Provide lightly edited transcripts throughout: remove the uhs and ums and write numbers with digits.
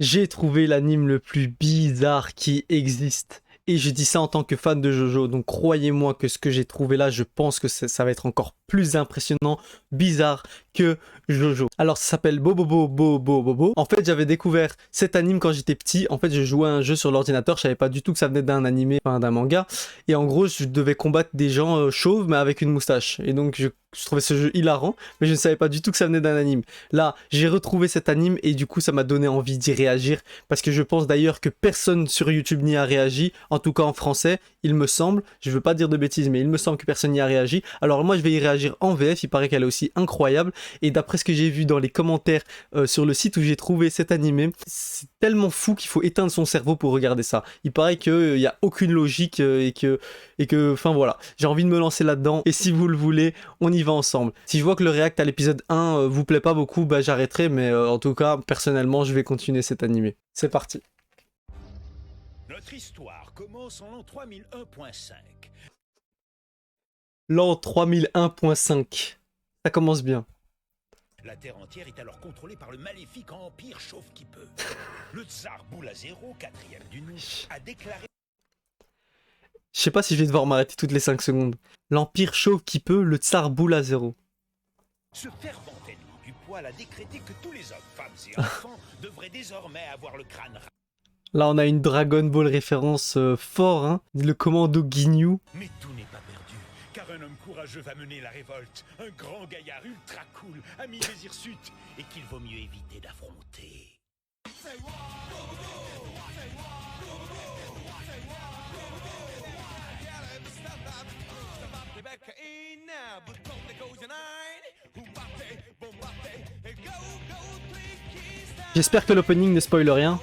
J'ai trouvé l'anime le plus bizarre qui existe. Et je dis ça en tant que fan de Jojo, donc croyez-moi que ce que j'ai trouvé là, je pense que ça va être encore plus impressionnant, bizarre que Jojo. Alors ça s'appelle Bobobo Bobo Bobo. En fait j'avais découvert cet anime quand j'étais petit. En fait je jouais à un jeu sur l'ordinateur, je savais pas du tout que ça venait d'un animé, enfin d'un manga. Et en gros je devais combattre des gens chauves mais avec une moustache. Et donc je trouvais ce jeu hilarant, mais je ne savais pas du tout que ça venait d'un anime. Là, j'ai retrouvé cet anime et du coup, ça m'a donné envie d'y réagir parce que je pense d'ailleurs que personne sur YouTube n'y a réagi, en tout cas en français, il me semble. Je veux pas dire de bêtises, mais il me semble que personne n'y a réagi. Alors moi, je vais y réagir en VF, il paraît qu'elle est aussi incroyable. Et d'après ce que j'ai vu dans les commentaires sur le site où j'ai trouvé cet animé, c'est tellement fou qu'il faut éteindre son cerveau pour regarder ça. Il paraît qu'il n'y a aucune logique enfin voilà, j'ai envie de me lancer là-dedans. Et si vous le voulez, on y va ensemble. Si je vois que le react à l'épisode 1 vous plaît pas beaucoup, bah j'arrêterai, mais en tout cas, personnellement, je vais continuer cet animé. C'est parti. Notre histoire commence en l'an 3001.5. L'an 3001.5. Ça commence bien. La Terre entière est alors contrôlée par le maléfique empire Chauve-qui-peut. Le tsar Boulazero, quatrième du nom, a déclaré... Je sais pas si je vais devoir m'arrêter toutes les 5 secondes. L'Empire chauve qui peut, le tsar Boulazero. Ce fervent ennemi du poil a décrété que tous les hommes, femmes et enfants devraient désormais avoir le crâne... Là, on a une Dragon Ball référence fort, hein. Le commando Ginyu. Mais tout n'est pas perdu, car un homme courageux va mener la révolte. Un grand gaillard ultra cool, ami des hirsutes, et qu'il vaut mieux éviter d'affronter. J'espère que l'opening ne spoil rien.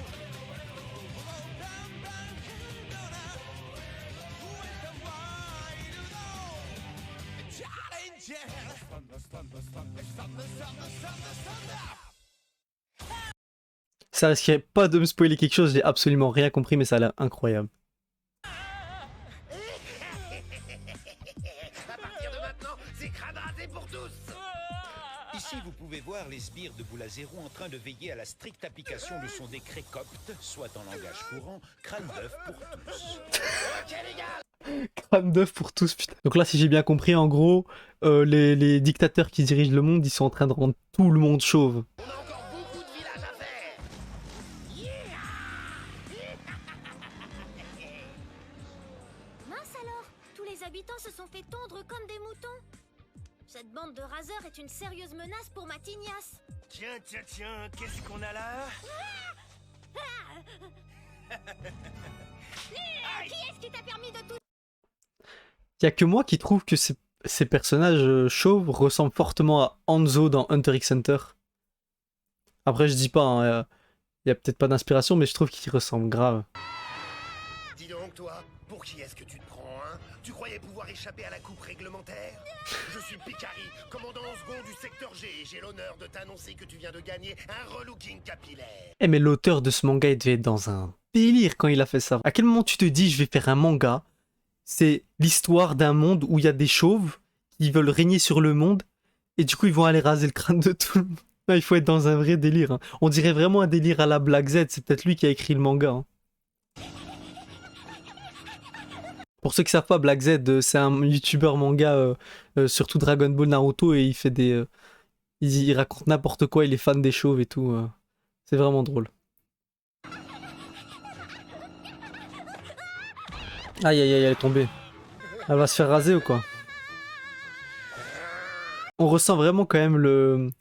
Ça risquerait pas de me spoiler quelque chose, j'ai absolument rien compris, mais ça a l'air incroyable. À partir de maintenant, c'est crâne rasé pour tous. Ici, vous pouvez voir les sbires de Boulazero en train de veiller à la stricte application de son décret copte, soit en langage courant, crâne d'œuf pour tous. Ok les gars. Crâne d'œuf pour tous, putain. Donc là, si j'ai bien compris, en gros, les dictateurs qui dirigent le monde, ils sont en train de rendre tout le monde chauve. On a encore beaucoup de villages à faire. Mince alors, tous les habitants se sont fait tondre comme des moutons. Cette bande de raseurs est une sérieuse menace pour ma tignasse. Tiens, qu'est-ce qu'on a là? Qui est-ce qui t'a permis de tout... Y a que moi qui trouve que ces personnages chauves ressemblent fortement à Hanzo dans Hunter x Hunter. Après, je dis pas, hein, y a peut-être pas d'inspiration, mais je trouve qu'ils ressemblent grave. Dis donc toi, pour qui est-ce que tu te prends, hein? Tu croyais pouvoir échapper à la coupe réglementaire? Je suis Picari, commandant en second du secteur G, et j'ai l'honneur de t'annoncer que tu viens de gagner un relooking capillaire. Eh mais l'auteur de ce manga, il devait être dans un délire quand il a fait ça. À quel moment tu te dis, je vais faire un manga? C'est l'histoire d'un monde où il y a des chauves qui veulent régner sur le monde, et du coup ils vont aller raser le crâne de tout le monde. Non, il faut être dans un vrai délire. Hein. On dirait vraiment un délire à la Black Z, c'est peut-être lui qui a écrit le manga. Hein. Pour ceux qui savent pas, Black Z, c'est un youtubeur manga, surtout Dragon Ball, Naruto, et il fait des... il raconte n'importe quoi, il est fan des chauves et tout. C'est vraiment drôle. Aïe aïe aïe, elle est tombée. Elle va se faire raser ou quoi? On ressent vraiment quand même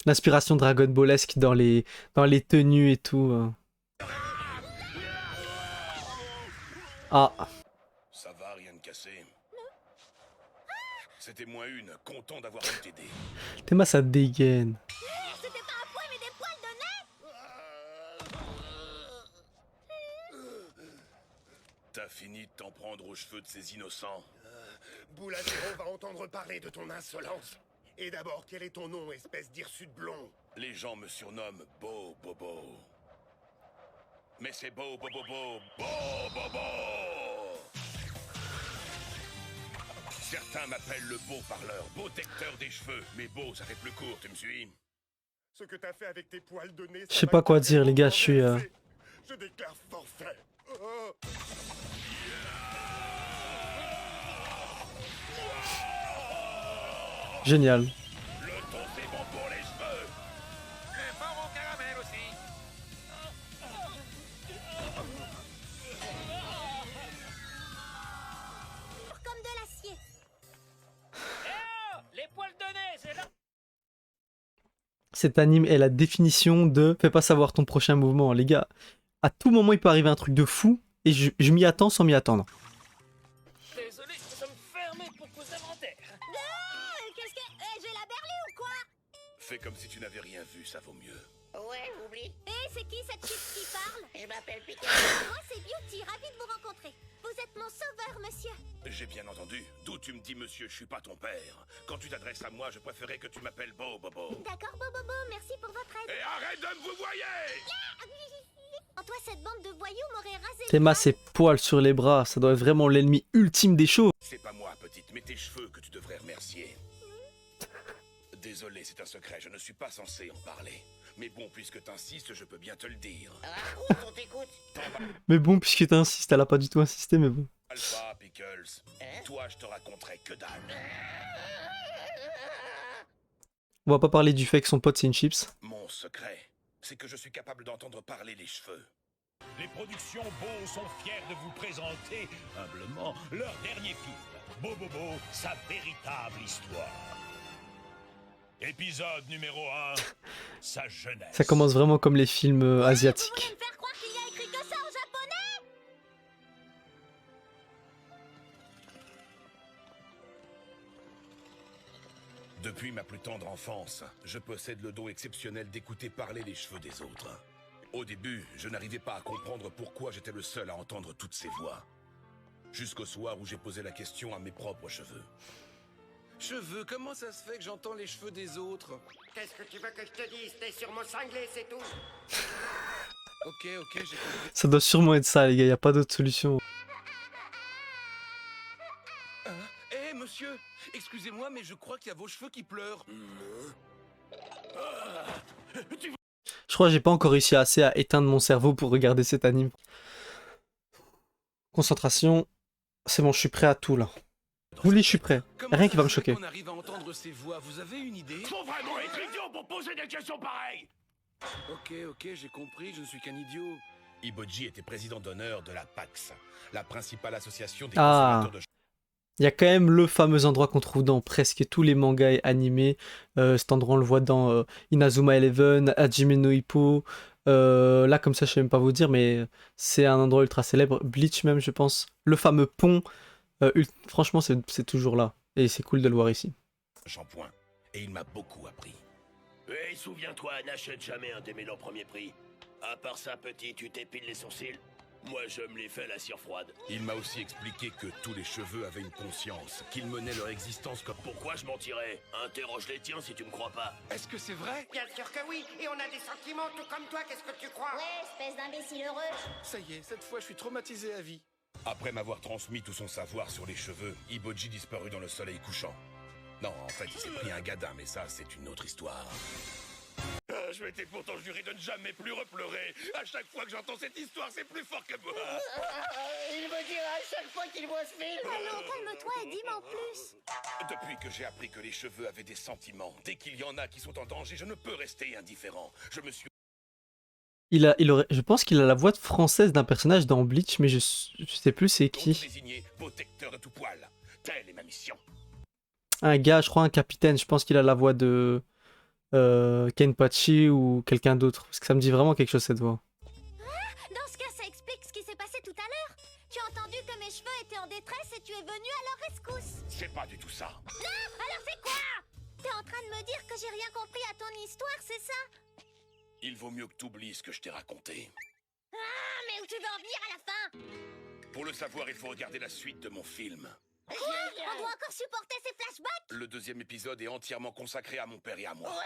l'inspiration Dragon Ballesque dans les tenues et tout. Ah. Ça va, rien de cassé. C'était moi une, content d'avoir pu t'aider. Théma, ça dégaine. C'était pas un poil mais des poils de nez. T'as fini de t'en prendre aux cheveux de ces innocents. Boulazero va entendre parler de ton insolence. Et d'abord, quel est ton nom, espèce d'hirsute blond? Les gens me surnomment Beau Bobo. Mais c'est Beau Bobo Bobo. Certains m'appellent le beau parleur, beau tecteur des cheveux. Mais beau, ça fait plus court, tu me suis? Ce que t'as fait avec tes poils de nez... Je sais pas quoi dire, les gars, je suis... je déclare forfait. Oh. Génial. Le ton, c'est bon pour les cheveux. Un bon au caramel aussi. Comme de l'acier. Oh, les poils de nez, c'est là. Cet anime est la définition de fais pas savoir ton prochain mouvement. Les gars, à tout moment, il peut arriver un truc de fou et je m'y attends sans m'y attendre. Désolé, nous sommes fermés pour cause d'inventaire. Qu'est-ce que... j'ai la berlue ou quoi? Fais comme si tu n'avais rien vu, ça vaut mieux. Ouais, oublie. C'est qui cette chick qui parle? Je m'appelle Peter. Moi, c'est Beauty, ravie de vous rencontrer. Vous êtes mon sauveur, monsieur. J'ai bien entendu. D'où tu me dis, monsieur, je suis pas ton père. Quand tu t'adresses à moi, je préférais que tu m'appelles Bo Bobo. D'accord, Bobobo, merci pour votre aide. Et arrête de me vous voyez. En toi, cette bande de voyous m'aurait rasé le Théma, crâne. ses poils sur les bras, ça doit être vraiment l'ennemi ultime des chauves. C'est pas moi, petite, mais tes cheveux que tu devrais remercier. Désolé, c'est un secret, je ne suis pas censé en parler. Mais bon, puisque t'insistes, je peux bien te le dire. Raconte, on t'écoute. Mais bon, puisque t'insistes, elle a pas du tout insisté, mais bon. Alpha, Pickles, toi, je te raconterai que dalle. On va pas parler du fait que son pote c'est une chips. Mon secret, c'est que je suis capable d'entendre parler les cheveux. Les productions Beau sont fiers de vous présenter, humblement, leur dernier film, Bo Bobo, sa véritable histoire. Épisode numéro 1, sa jeunesse. Ça commence vraiment comme les films Vous voulez asiatiques. me faire croire qu'il y a écrit que ça en japonais? Depuis ma plus tendre enfance, je possède le don exceptionnel d'écouter parler les cheveux des autres. Au début, je n'arrivais pas à comprendre pourquoi j'étais le seul à entendre toutes ces voix. Jusqu'au soir où j'ai posé la question à mes propres cheveux. Cheveux, comment ça se fait que j'entends les cheveux des autres? Qu'est-ce que tu veux que je te dise? T'es sûrement cinglé, c'est tout. Ok, j'ai compris. Ça doit sûrement être ça, les gars, y a pas d'autre solution. Eh, monsieur, excusez-moi, mais je crois qu'il y a vos cheveux qui pleurent. Je crois que j'ai pas encore réussi assez à éteindre mon cerveau pour regarder cet anime. Concentration. C'est bon, je suis prêt à tout là. Ouli, je suis prêt. Comment Rien ça qui va me se fait choquer. qu'on arrive à entendre ces voix? Vous avez une idée? Faut vraiment être idiot pour poser des questions pareilles. Ok, j'ai compris, je ne suis qu'un idiot. Iboji était président d'honneur de la PAX, la principale association des Ah. consommateurs de Il y a quand même le fameux endroit qu'on trouve dans presque tous les mangas animés. Cet endroit, on le voit dans Inazuma Eleven, Hajime no Ippo. Là, comme ça, je sais même pas vous dire, mais c'est un endroit ultra célèbre. Bleach même, je pense. Le fameux pont. Franchement, c'est toujours là. Et c'est cool de le voir ici. shampoing. Et il m'a beaucoup appris. Hey, souviens-toi, n'achète jamais un démêlant premier prix. À part ça, petit, tu t'épiles les sourcils. Moi, je me les fais à la cire froide. Il m'a aussi expliqué que tous les cheveux avaient une conscience, qu'ils menaient leur existence comme... Pourquoi je mentirais? Interroge les tiens si tu me crois pas. Est-ce que c'est vrai? Bien sûr que oui, et on a des sentiments tout comme toi, qu'est-ce que tu crois? Ouais, espèce d'imbécile heureux. Ça y est, cette fois, je suis traumatisé à vie. Après m'avoir transmis tout son savoir sur les cheveux, Iboji disparut dans le soleil couchant. Non, en fait, il s'est pris un gadin, mais ça, c'est une autre histoire. Je m'étais pourtant juré de ne jamais plus repleurer. À chaque fois que j'entends cette histoire, c'est plus fort que moi. Il me dira à chaque fois qu'il voit ce film. Allons, calme-toi et dis-moi en plus. Depuis que j'ai appris que les cheveux avaient des sentiments, dès qu'il y en a qui sont en danger, je ne peux rester indifférent. Je me suis... Je pense qu'il a la voix de française d'un personnage dans Bleach, mais je sais plus c'est qui. désigné protecteur de tout poil. Telle est ma mission. Un gars, je crois un capitaine. Je pense qu'il a la voix de Kenpachi ou quelqu'un d'autre. Parce que ça me dit vraiment quelque chose cette voix. Dans ce cas, ça explique ce qui s'est passé tout à l'heure. Tu as entendu que mes cheveux étaient en détresse et tu es venu à leur rescousse. C'est pas du tout ça. Alors c'est quoi? T'es en train de me dire que j'ai rien compris à ton histoire, c'est ça? Il vaut mieux que t'oublies ce que je t'ai raconté. Ah, mais où tu veux en venir à la fin? Pour le savoir, il faut regarder la suite de mon film. Quoi? On doit encore supporter ces flashbacks? Le deuxième épisode est entièrement consacré à mon père et à moi. Oui,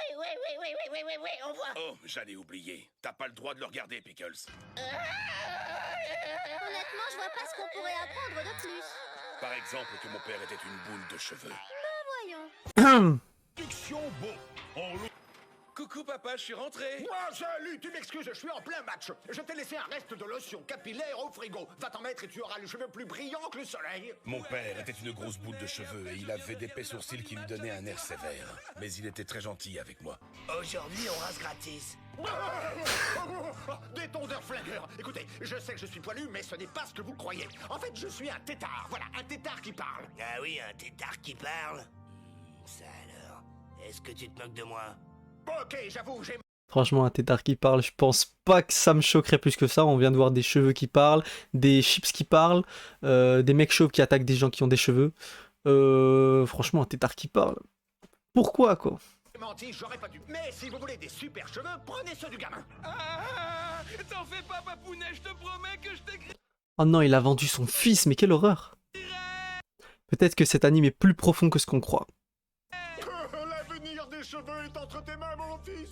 on voit. Oh, j'allais oublier. T'as pas le droit de le regarder, Pickles. Honnêtement, je vois pas ce qu'on pourrait apprendre de plus. Par exemple, que mon père était une boule de cheveux. Voyons. Production Beau. On loue Coucou papa, je suis rentré. Moi, salut, tu m'excuses, je suis en plein match. Je t'ai laissé un reste de lotion capillaire au frigo. Va t'en mettre et tu auras les cheveux plus brillants que le soleil. Mon père était une grosse boule de cheveux et il avait d'épais sourcils qui lui donnaient un air sévère. Mais il était très gentil avec moi. Aujourd'hui, on rase gratis. Des tondeurs flingueurs. Écoutez, je sais que je suis poilu, mais ce n'est pas ce que vous croyez. En fait, je suis un tétard. Voilà, un tétard qui parle. Ah oui, un tétard qui parle. Ça alors, est-ce que tu te moques de moi? Ok, j'avoue, j'ai... Franchement, un tétard qui parle, je pense pas que ça me choquerait plus que ça. On vient de voir des cheveux qui parlent, des chips qui parlent, des mecs chauves qui attaquent des gens qui ont des cheveux. Franchement, un tétard qui parle. Pourquoi, quoi? menti, j'aurais pas dû. Mais si vous voulez des super cheveux, prenez ceux du gamin. Ah, t'en fais pas, papounet, je te promets que je t'écris. Oh non, il a vendu son fils, mais quelle horreur! Peut-être que cet anime est plus profond que ce qu'on croit. L'avenir des cheveux est entre tes mains, mon fils.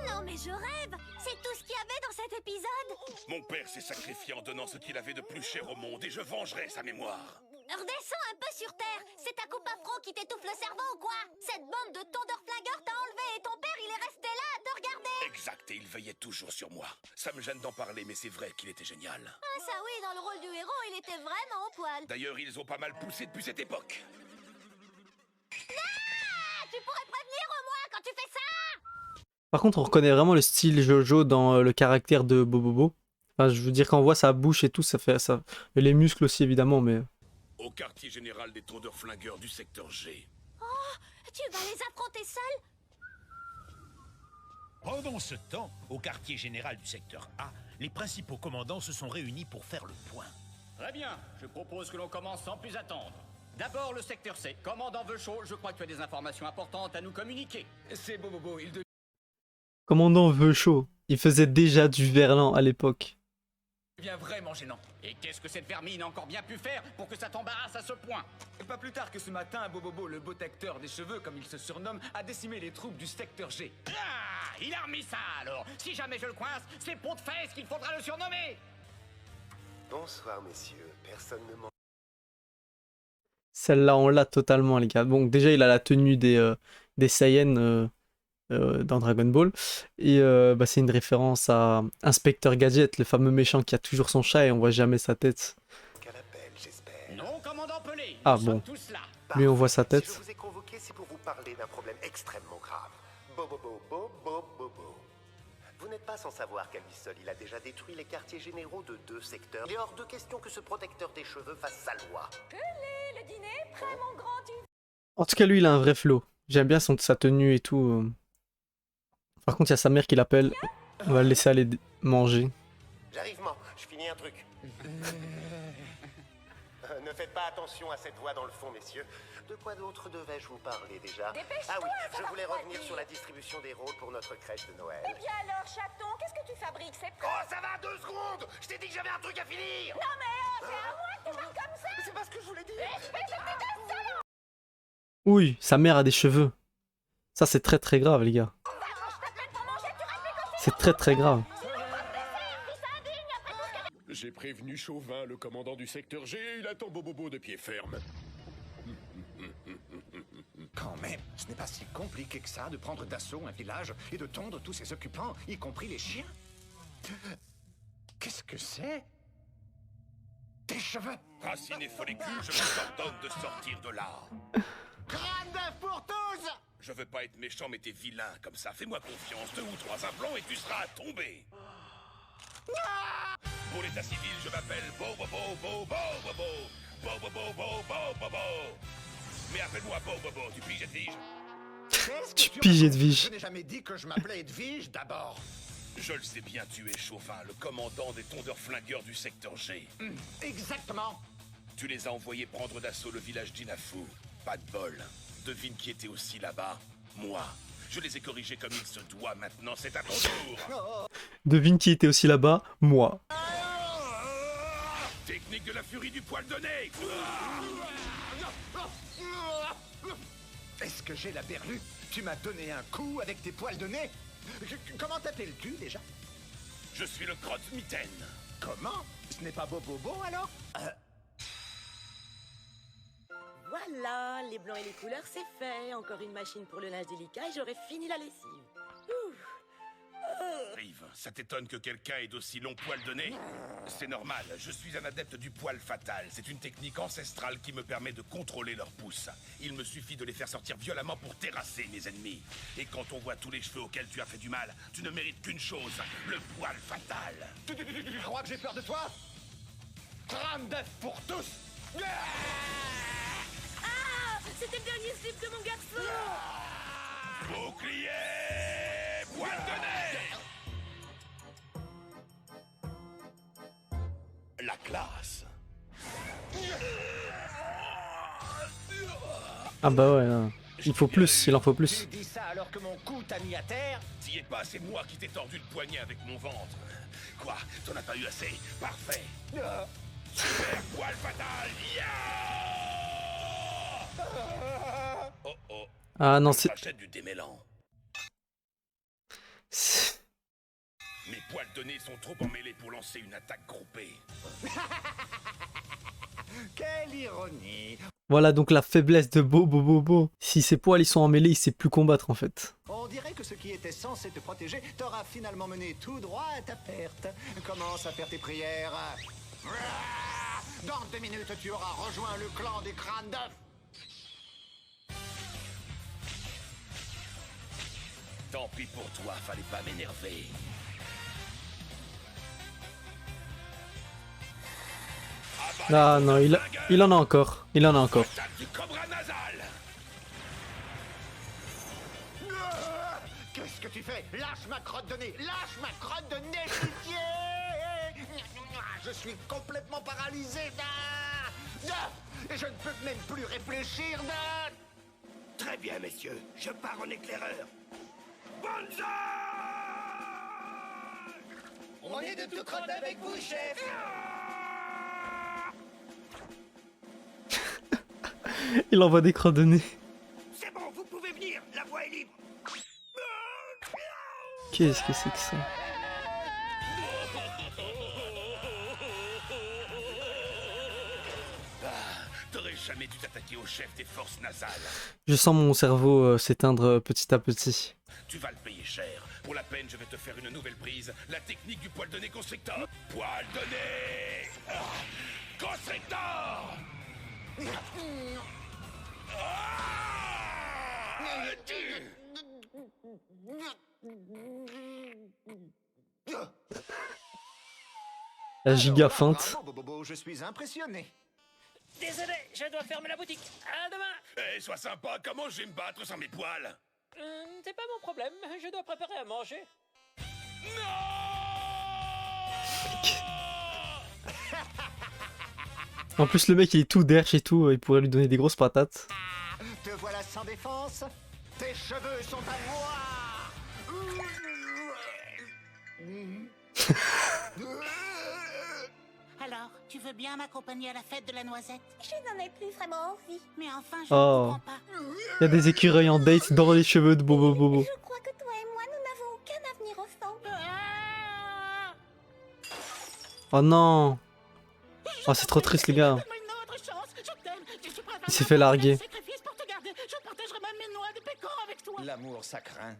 Non mais je rêve. C'est tout ce qu'il y avait dans cet épisode. Mon père s'est sacrifié en donnant ce qu'il avait de plus cher au monde et je vengerai sa mémoire. Redescends un peu sur terre. C'est ta coupe afro qui t'étouffe le cerveau ou quoi? Cette bande de tondeurs flingueurs t'a enlevé et ton père il est resté là à te regarder. Exact, et il veillait toujours sur moi. Ça me gêne d'en parler, mais c'est vrai qu'il était génial. Ah ça oui, dans le rôle du héros, il était vraiment au poil. D'ailleurs, ils ont pas mal poussé depuis cette époque. Ah, tu pourrais prévenir au moins quand tu fais ça. Par contre, on reconnaît vraiment le style Jojo dans le caractère de Bobobo. Enfin, je veux dire, quand on voit sa bouche et tout, ça fait ça. Et les muscles aussi, évidemment, mais... Au quartier général des tondeurs flingueurs du secteur G. Oh, tu vas les affronter seul? Pendant ce temps, au quartier général du secteur A, les principaux commandants se sont réunis pour faire le point. Très bien, je propose que l'on commence sans plus attendre. D'abord le secteur C. Commandant Veuchot, je crois que tu as des informations importantes à nous communiquer. C'est Bobobo, il Commandant Veuchot, il faisait déjà du Verlan à l'époque. devient vraiment gênant. Et qu'est-ce que cette vermine a encore bien pu faire pour que ça t'embarrasse à ce point? Pas plus tard que ce matin, Bobobo, le beau acteur des cheveux, comme il se surnomme, a décimé les troupes du secteur G. Ah, il a remis ça alors. Si jamais je le coince, c'est pour de fesses qu'il faudra le surnommer. Bonsoir, messieurs. Personne ne m'en... Celle-là, on l'a totalement, les gars. Bon, déjà, il a la tenue des Saiyans dans Dragon Ball. Et bah, c'est une référence à Inspecteur Gadget, le fameux méchant qui a toujours son chat et on voit jamais sa tête. Qu'à l'appel, j'espère. Non, commandant Pelé, Ah, nous bon. sommes tous là. Lui, on voit sa Si je tête. vous ai convoqué, c'est pour vous parler d'un problème extrêmement grave. Bobo. Vous n'êtes pas sans savoir qu'à lui seul, il a déjà détruit les quartiers généraux de 2 secteurs. Il est hors de question que ce protecteur des cheveux fasse sa loi. Le dîner est prêt, mon grand. En tout cas, lui, il a un vrai flow. J'aime bien sa tenue et tout. Par contre, il y a sa mère qui l'appelle. On va le laisser aller manger. J'arrive, je finis un truc. Ne faites pas attention à cette voix dans le fond, messieurs. De quoi d'autre devais-je vous parler déjà? Ah oui, je voulais revenir sur la distribution des rôles pour notre crèche de Noël. Eh bien alors, chaton, qu'est-ce que tu fabriques? C'est Oh, ça va, 2 secondes! Je t'ai dit que j'avais un truc à finir! Non mais c'est à moi que tu parles comme ça. C'est pas ce que je voulais dire! Oui, sa mère a des cheveux. Ça, c'est très très grave, les gars. C'est très très grave. J'ai prévenu Chauvin, le commandant du secteur G, il attend Bobobo de pied ferme. Quand même, ce n'est pas si compliqué que ça de prendre d'assaut un village et de tondre tous ses occupants, y compris les chiens. Qu'est-ce que c'est? Des cheveux! Racine et follicule, je vous ordonne de sortir de là. Crâne d'œuf pour tous! Je veux pas être méchant, mais t'es vilain comme ça. Fais-moi confiance, 2 ou 3 implants et tu seras tombé. Pour l'état civil, je m'appelle Bobobo. Mais appelle-moi Bobobo, tu piges Edwige? Tu piges Edwige. Je n'ai jamais dit que je m'appelais Edwige d'abord. Je le sais bien, tu es Chauvin, le commandant des tondeurs flingueurs du secteur G. Exactement. Tu les as envoyés prendre d'assaut le village d'Inafu. Pas de bol. Devine qui était aussi là-bas? Moi. Je les ai corrigés comme il se doit. Maintenant, c'est à ton tour. Devine qui était aussi là-bas? Moi. Technique de la furie du poil de nez. Est-ce que j'ai la berlue? Tu m'as donné un coup avec tes poils de nez? Comment t'appelles-tu déjà? Je suis le crotte-mitaine. Comment? Ce n'est pas Bobobo alors? Voilà Voilà, les blancs et les couleurs, c'est fait. Encore une machine pour le linge délicat et j'aurai fini la lessive. Ouh. Rive, ça t'étonne que quelqu'un ait d'aussi longs poils de nez? C'est normal, je suis un adepte du poil fatal. C'est une technique ancestrale qui me permet de contrôler leurs pouces. Il me suffit de les faire sortir violemment pour terrasser mes ennemis. Et quand on voit tous les cheveux auxquels tu as fait du mal, tu ne mérites qu'une chose, le poil fatal. Tu crois que j'ai peur de toi? Crâne d'œuf pour tous! Ah, c'était le dernier slip de mon garçon. Bouclier! Poil de nez! La classe. Ah bah ouais, hein. Il faut plus, il en faut plus. Tu dis ça alors que mon cou t'a mis à terre? T'y es pas, c'est moi qui t'ai tordu le poignet avec mon ventre. Quoi? T'en as pas eu assez? Parfait. Super poil fatal! Oh oh. Ah non, Je c'est... rachète du démêlant. Mes poils de nez sont trop emmêlés pour lancer une attaque groupée. Quelle ironie! Voilà donc la faiblesse de Bobo. Si ses poils ils sont emmêlés, il sait plus combattre en fait. On dirait que ce qui était censé te protéger t'aura finalement mené tout droit à ta perte. Commence à faire tes prières. Dans 2 minutes, tu auras rejoint le clan des crânes d'œuf. Tant pis pour toi, fallait pas m'énerver. Ah non, il en a encore. Il en a encore. Attaque du cobra nasal! Qu'est-ce que tu fais? Lâche ma crotte de nez! Lâche ma crotte de nez, pitié! Je suis complètement paralysé. Et je ne peux même plus réfléchir. Très bien, messieurs. Je pars en éclaireur. Bonza! On est de tout crotte avec vous, chef. Il envoie des croix de nez. C'est bon, vous pouvez venir. La voie est libre. Qu'est-ce que c'est que ça? T'aurais jamais dû t'attaquer au chef des forces nasales. Je sens mon cerveau s'éteindre petit à petit. Tu vas le payer cher. Pour la peine, je vais te faire une nouvelle prise. La technique du poil de nez constrictor. Poil de nez! Constrictor! La giga feinte. Bravo, Bobo, je suis impressionné. Désolé, je dois fermer la boutique. À demain. Eh, sois sympa, comment je vais me battre sans mes poils? C'est pas mon problème, je dois préparer à manger. En plus le mec il est tout derche et tout, il pourrait lui donner des grosses patates. Te voilà sans défense. Tes cheveux sont à moi. Alors, tu veux bien m'accompagner à la fête de la noisette? Je n'en ai plus vraiment envie. Mais enfin, je Oh. ne comprends pas. Il y a des écureuils en date dans les cheveux de Bobo. Je crois que toi et moi, nous n'avons aucun avenir ensemble. Oh non. Oh c'est trop triste les gars. Donne-moi une autre chance. Je t'aime. Je suis prêt à Il s'est fait larguer. sacrifice pour te garder. Je partagerai même mes noix de pécan avec toi. L'amour, ça craint.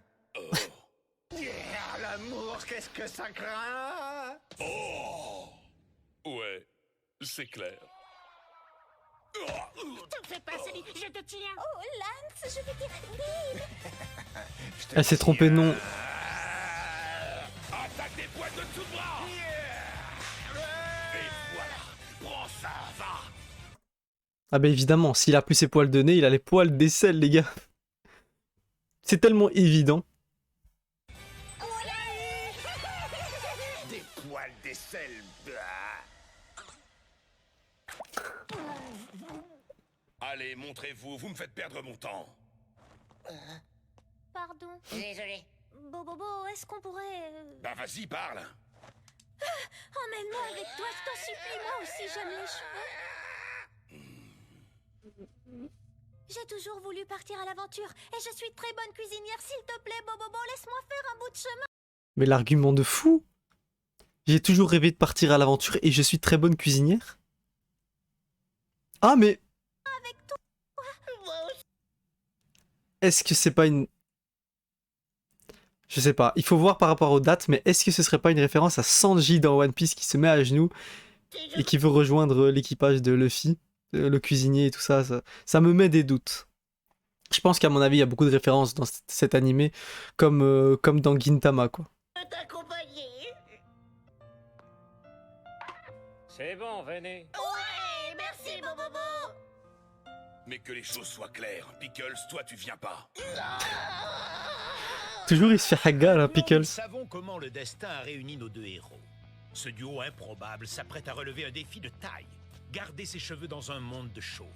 L'amour, qu'est-ce que ça craint? Oh! Ouais, c'est clair. T'en fais pas, Céline, je te tiens. Oh, Lance, je veux dire, Bill. Elle s'est trompée de nom. Attaque des poils de dessous de bras! Et voilà, prends ça, va! Ah bah évidemment, s'il a plus ses poils de nez, il a les poils d'aisselle les gars. C'est tellement évident. Des poils d'aisselle. Allez, montrez-vous, vous me faites perdre mon temps. Pardon. Désolé. Bobo, est-ce qu'on pourrait... Bah vas-y, parle. Emmène-moi avec toi, je t'en supplie, moi aussi j'aime les cheveux. J'ai toujours voulu partir à l'aventure et je suis très bonne cuisinière. S'il te plaît, Bobo, laisse-moi faire un bout de chemin. Mais l'argument de fou. J'ai toujours rêvé de partir à l'aventure et je suis très bonne cuisinière. Ah mais... Avec toi, est-ce que c'est pas une... Je sais pas, il faut voir par rapport aux dates, mais est-ce que ce serait pas une référence à Sanji dans One Piece qui se met à genoux et qui veut rejoindre l'équipage de Luffy, le cuisinier et tout ça, ça me met des doutes. Je pense qu'à mon avis, il y a beaucoup de références dans cet animé, comme dans Gintama, quoi. C'est bon, venez. Ouais, merci, Bobobo. Mais que les choses soient claires, Pickles, toi tu viens pas. Toujours il se fait haga, là, Pickles. Nous savons comment le destin a réuni nos deux héros. Ce duo improbable s'apprête à relever un défi de taille. Garder ses cheveux dans un monde de chauves.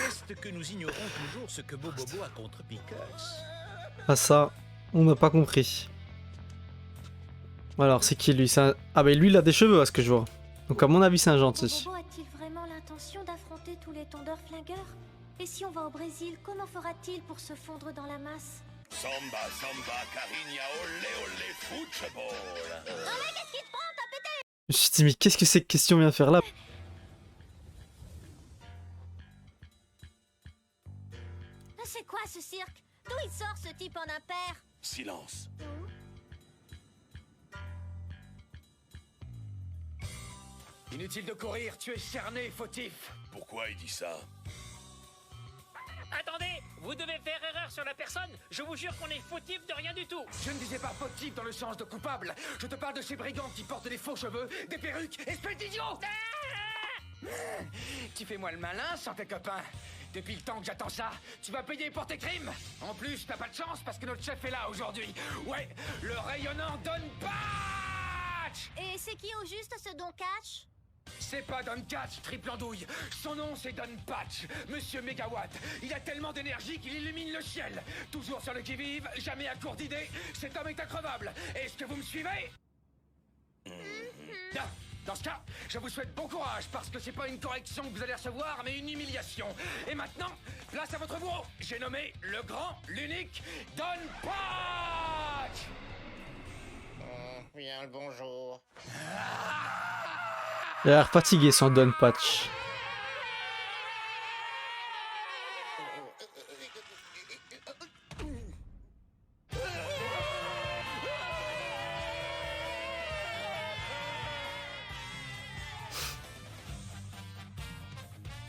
Reste que nous ignorons toujours ce que Bobobo a contre Pickles. Ah ça, on n'a pas compris. Alors, c'est qui lui? Ah bah lui, il a des cheveux, à ce que je vois. Donc à mon avis, c'est un gentil. Bobo a-t-il vraiment l'intention d'affronter tous les tondeurs flingueurs? Et si on va au Brésil, comment fera-t-il pour se fondre dans la masse? Samba, samba, cariña, olé, olé, football. Qu'est-ce qui te prend? T'as pété? Je me suis dit, mais qu'est-ce que cette question vient faire là? C'est quoi ce cirque? D'où il sort ce type en impair? Silence. Inutile de courir, tu es cerné, fautif. Pourquoi il dit ça? Attendez, vous devez faire erreur sur la personne. Je vous jure qu'on est fautif de rien du tout. Je ne disais pas fautif dans le sens de coupable. Je te parle de ces brigands qui portent des faux cheveux, des perruques, espèce d'idiot. Tu fais moi le malin sans tes copains. Depuis le temps que j'attends ça, tu vas payer pour tes crimes. En plus, t'as pas de chance parce que notre chef est là aujourd'hui. Ouais, le rayonnant Don Patch. Et c'est qui au juste ce Don Catch? C'est pas Don Catch, triple andouille. Son nom c'est Don Patch, Monsieur Mégawatt. Il a tellement d'énergie qu'il illumine le ciel. Toujours sur le qui-vive, jamais à court d'idées. Cet homme est increvable. Est-ce que vous me suivez? Bien. Dans ce cas, je vous souhaite bon courage parce que c'est pas une correction que vous allez recevoir, mais une humiliation. Et maintenant, place à votre bourreau. J'ai nommé le grand, l'unique Don Patch. Bien le bonjour. Il a l'air fatigué son Don Patch.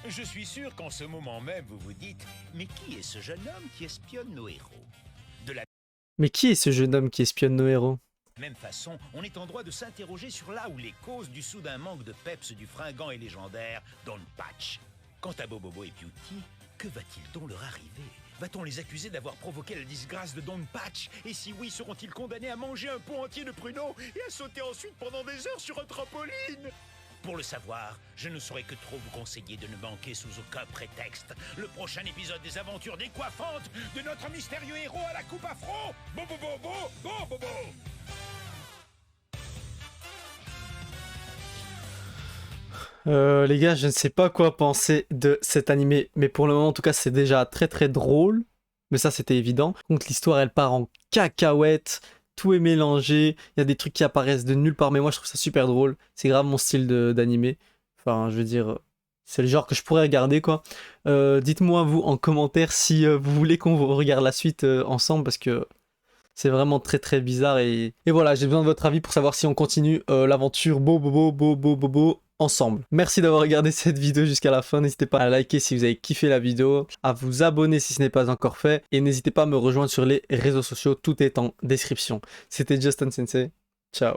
Je suis sûr qu'en ce moment même, vous vous dites « Mais qui est ce jeune homme qui espionne nos héros ?» De la Mais qui est ce jeune homme qui espionne nos héros? même façon, on est en droit de s'interroger sur là où les causes du soudain manque de peps du fringant et légendaire Don Patch. Quant à Bobobo et Beauty, que va-t-il donc leur arriver? Va-t-on les accuser d'avoir provoqué la disgrâce de Don Patch? Et si oui, seront-ils condamnés à manger un pot entier de pruneaux et à sauter ensuite pendant des heures sur un trampoline? Pour le savoir, je ne saurais que trop vous conseiller de ne manquer sous aucun prétexte le prochain épisode des aventures décoiffantes de notre mystérieux héros à la coupe afro, Bobobo, Bobobo. Les gars, je ne sais pas quoi penser de cet animé, mais pour le moment, en tout cas, c'est déjà très très drôle. Mais ça, c'était évident. Donc l'histoire, elle part en cacahuète. Tout est mélangé, il y a des trucs qui apparaissent de nulle part, mais moi je trouve ça super drôle. C'est grave mon style d'animé. Enfin, je veux dire, c'est le genre que je pourrais regarder, quoi. Dites-moi, vous, en commentaire, si vous voulez qu'on regarde la suite ensemble, parce que c'est vraiment très très bizarre. Et voilà, j'ai besoin de votre avis pour savoir si on continue l'aventure Bobobo ensemble. Merci d'avoir regardé cette vidéo jusqu'à la fin. N'hésitez pas à liker si vous avez kiffé la vidéo, à vous abonner si ce n'est pas encore fait, et n'hésitez pas à me rejoindre sur les réseaux sociaux, tout est en description. C'était Justin Sensei, ciao.